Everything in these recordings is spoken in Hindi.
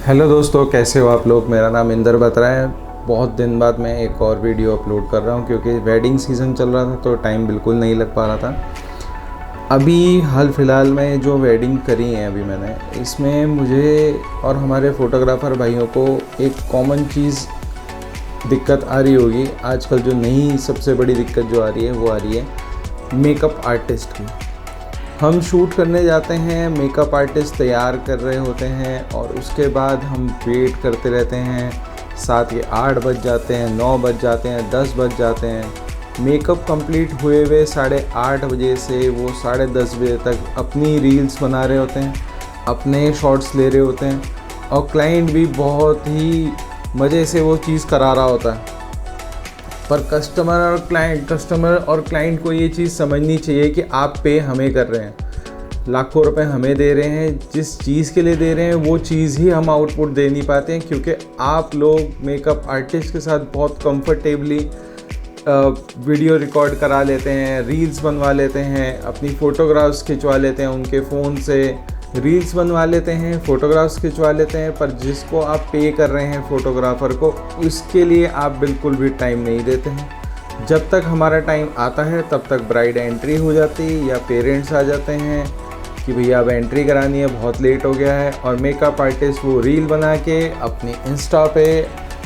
हेलो दोस्तों, कैसे हो आप लोग। मेरा नाम इंदर बत्रा है। बहुत दिन बाद मैं एक और वीडियो अपलोड कर रहा हूँ क्योंकि वेडिंग सीज़न चल रहा था तो टाइम बिल्कुल नहीं लग पा रहा था। अभी हाल फिलहाल में जो वेडिंग करी है अभी मैंने, इसमें मुझे और हमारे फोटोग्राफ़र भाइयों को एक कॉमन चीज़ दिक्कत आ रही होगी। आजकल जो नई सबसे बड़ी दिक्कत जो आ रही है वो आ रही है मेकअप आर्टिस्ट की। हम शूट करने जाते हैं, मेकअप आर्टिस्ट तैयार कर रहे होते हैं और उसके बाद हम वेट करते रहते हैं। 7 या 8 बज जाते हैं, 9 बज जाते हैं, 10 बज जाते हैं। मेकअप कंप्लीट हुए हुए 8:30 बजे से वो 10:30 बजे तक अपनी रील्स बना रहे होते हैं, अपने शॉट्स ले रहे होते हैं और क्लाइंट भी बहुत ही मज़े से वो चीज़ करा रहा होता है। पर कस्टमर और क्लाइंट को ये चीज़ समझनी चाहिए कि आप पे हमें कर रहे हैं, लाखों रुपए हमें दे रहे हैं। जिस चीज़ के लिए दे रहे हैं वो चीज़ ही हम आउटपुट दे नहीं पाते हैं, क्योंकि आप लोग मेकअप आर्टिस्ट के साथ बहुत कंफर्टेबली वीडियो रिकॉर्ड करा लेते हैं, रील्स बनवा लेते हैं, अपनी फ़ोटोग्राफ्स खिंचवा लेते हैं, उनके फ़ोन से रील्स बनवा लेते हैं, फ़ोटोग्राफ्स खिंचवा लेते हैं। पर जिसको आप पे कर रहे हैं फ़ोटोग्राफ़र को, उसके लिए आप बिल्कुल भी टाइम नहीं देते हैं। जब तक हमारा टाइम आता है तब तक ब्राइड एंट्री हो जाती है या पेरेंट्स आ जाते हैं कि भैया अब एंट्री करानी है, बहुत लेट हो गया है। और मेकअप आर्टिस्ट वो रील बना के अपनी इंस्टा पे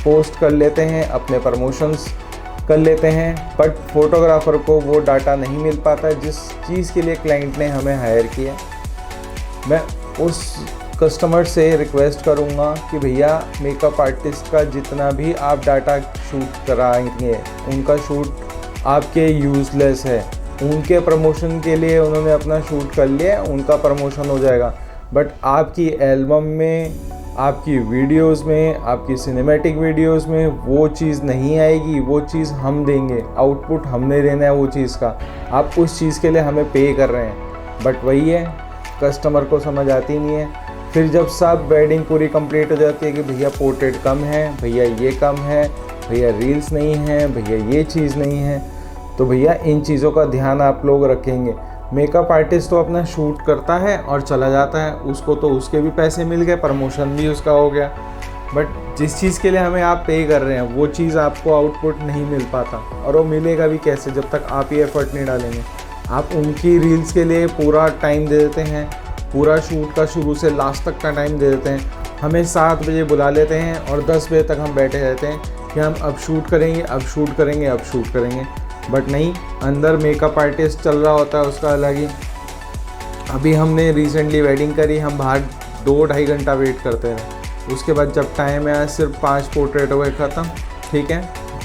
पोस्ट कर लेते हैं, अपने प्रमोशंस कर लेते हैं। बट फोटोग्राफ़र को वो डाटा नहीं मिल पाता जिस चीज़ के लिए क्लाइंट ने हमें हायर किया। मैं उस कस्टमर से रिक्वेस्ट करूँगा कि भैया मेकअप आर्टिस्ट का जितना भी आप डाटा शूट कराएंगे, उनका शूट आपके यूज़लेस है। उनके प्रमोशन के लिए उन्होंने अपना शूट कर लिया, उनका प्रमोशन हो जाएगा। बट आपकी एल्बम में, आपकी वीडियोस में, आपकी सिनेमैटिक वीडियोस में वो चीज़ नहीं आएगी। वो चीज़ हम देंगे, आउटपुट हमने देना है वो चीज़ का। आप उस चीज़ के लिए हमें पे कर रहे हैं। बट वही है, कस्टमर को समझ आती नहीं है। फिर जब सब वेडिंग पूरी कंप्लीट हो जाती है कि भैया पोर्ट्रेट कम है, भैया ये कम है, भैया रील्स नहीं है, भैया ये चीज़ नहीं है, तो भैया इन चीज़ों का ध्यान आप लोग रखेंगे। मेकअप आर्टिस्ट तो अपना शूट करता है और चला जाता है, उसको तो उसके भी पैसे मिल गए, प्रमोशन भी उसका हो गया। बट जिस चीज़ के लिए हमें आप पे कर रहे हैं वो चीज़ आपको आउटपुट नहीं मिल पाता, और वो मिलेगा भी कैसे जब तक आप ये एफर्ट नहीं डालेंगे। आप उनकी रील्स के लिए पूरा टाइम दे देते हैं, पूरा शूट का शुरू से लास्ट तक का टाइम दे देते हैं। हमें 7 बजे बुला लेते हैं और 10 बजे तक हम बैठे रहते हैं कि हम अब शूट करेंगे, अब शूट करेंगे, अब शूट करेंगे। बट नहीं, अंदर मेकअप आर्टिस्ट चल रहा होता है उसका अलग ही। अभी हमने रिसेंटली वेडिंग करी, हम बाहर 2-2.5 घंटा वेट करते रहे। उसके बाद जब टाइम आया सिर्फ 5 पोर्ट्रेट हो गए ख़त्म। ठीक है,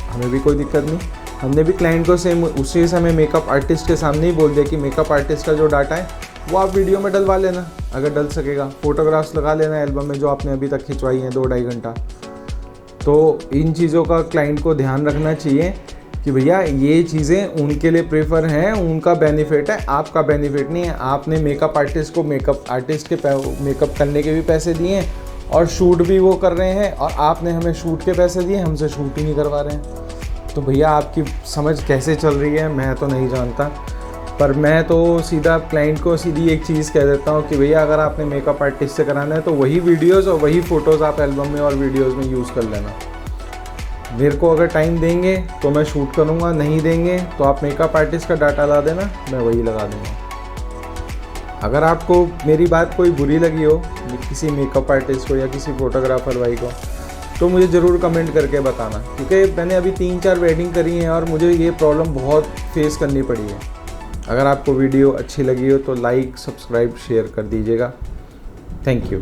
हमें भी कोई दिक्कत नहीं। हमने भी क्लाइंट को सेम उसी समय मेकअप आर्टिस्ट के सामने ही बोल दिया कि मेकअप आर्टिस्ट का जो डाटा है वो आप वीडियो में डलवा लेना, अगर डल सकेगा। फ़ोटोग्राफ्स लगा लेना एल्बम में जो आपने अभी तक खिंचवाई हैं 2-2.5 घंटा। तो इन चीज़ों का क्लाइंट को ध्यान रखना चाहिए कि भैया ये चीज़ें उनके लिए प्रेफर हैं, उनका बेनिफिट है, आपका बेनिफिट नहीं है। आपने मेकअप आर्टिस्ट को मेकअप आर्टिस्ट के मेकअप करने के भी पैसे दिए हैं और शूट भी वो कर रहे हैं, और आपने हमें शूट के पैसे दिए, हमसे शूट ही नहीं करवा रहे हैं। तो भैया आपकी समझ कैसे चल रही है मैं तो नहीं जानता। पर मैं तो सीधा क्लाइंट को सीधी एक चीज़ कह देता हूँ कि भैया अगर आपने मेकअप आर्टिस्ट से कराना है तो वही वीडियोस और वही फ़ोटोज़ आप एल्बम में और वीडियोस में यूज़ कर लेना। मेरे को अगर टाइम देंगे तो मैं शूट करूँगा, नहीं देंगे तो आप मेकअप आर्टिस्ट का डाटा ला देना, मैं वही लगा दूँगा। अगर आपको मेरी बात कोई बुरी लगी हो किसी मेकअप आर्टिस्ट को या किसी फ़ोटोग्राफ़र भाई को, तो मुझे ज़रूर कमेंट करके बताना, क्योंकि मैंने अभी 3-4 वेडिंग करी हैं और मुझे ये प्रॉब्लम बहुत फेस करनी पड़ी है। अगर आपको वीडियो अच्छी लगी हो तो लाइक, सब्सक्राइब, शेयर कर दीजिएगा। Thank you.